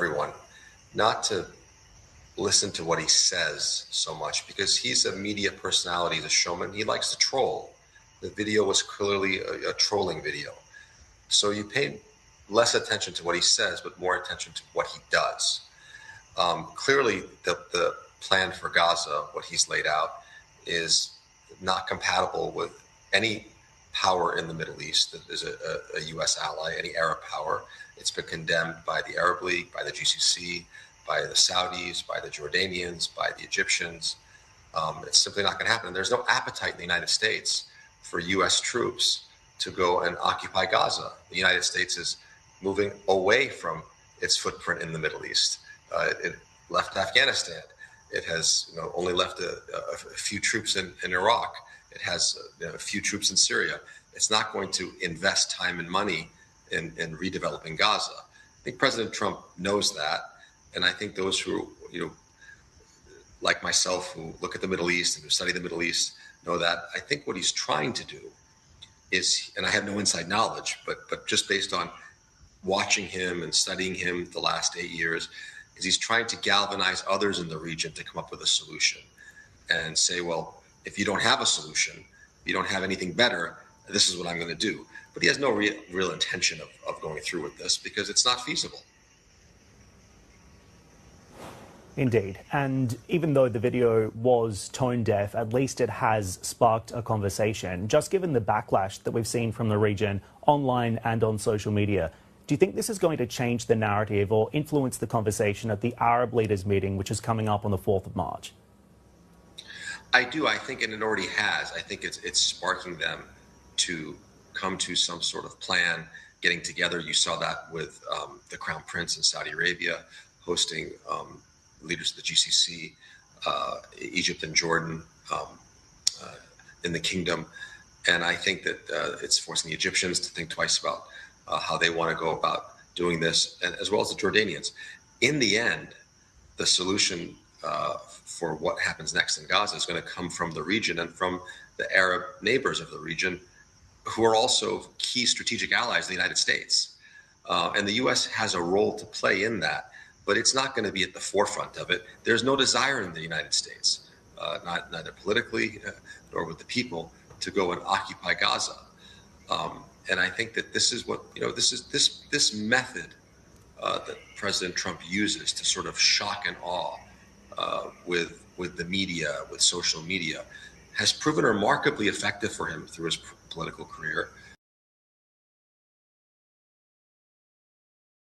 everyone not to listen to what he says so much, because he's a media personality, he's a showman. He likes to troll. The video was clearly a trolling video. So you pay less attention to what he says, but more attention to what he does. Clearly, the plan for Gaza, what he's laid out, is not compatible with any power in the Middle East that is a U.S. ally, any Arab power. It's been condemned by the Arab League, by the GCC, by the Saudis, by the Jordanians, by the Egyptians. It's simply not going to happen. And there's no appetite in the United States for U.S. troops to go and occupy Gaza. The United States is moving away from its footprint in the Middle East. It left Afghanistan. It has only left a few troops in Iraq. It has a few troops in Syria. It's not going to invest time and money in redeveloping Gaza. I think President Trump knows that. And I think those who, like myself, who look at the Middle East and who study the Middle East, know that. I think what he's trying to do is, and I have no inside knowledge, but just based on watching him and studying him the last 8 years, is he's trying to galvanize others in the region to come up with a solution and say, well, if you don't have a solution, if you don't have anything better, this is what I'm going to do. But he has no real intention of going through with this because it's not feasible. Indeed. And even though the video was tone deaf, at least it has sparked a conversation. Just given the backlash that we've seen from the region online and on social media, do you think this is going to change the narrative or influence the conversation at the Arab leaders meeting, which is coming up on the 4th of March? I do. I think, and it already has. I think it's sparking them to come to some sort of plan, getting together. You saw that with the Crown Prince in Saudi Arabia hosting leaders of the GCC, Egypt and Jordan in the kingdom. And I think that it's forcing the Egyptians to think twice about how they want to go about doing this, and as well as the Jordanians. In the end, the solution for what happens next in Gaza is going to come from the region and from the Arab neighbors of the region, who are also key strategic allies of the United States. And the U.S. has a role to play in that, but it's not going to be at the forefront of it. There's no desire in the United States, neither politically nor with the people, to go and occupy Gaza. And I think that this is what, this method that President Trump uses to sort of shock and awe with the media, with social media, has proven remarkably effective for him through his political career.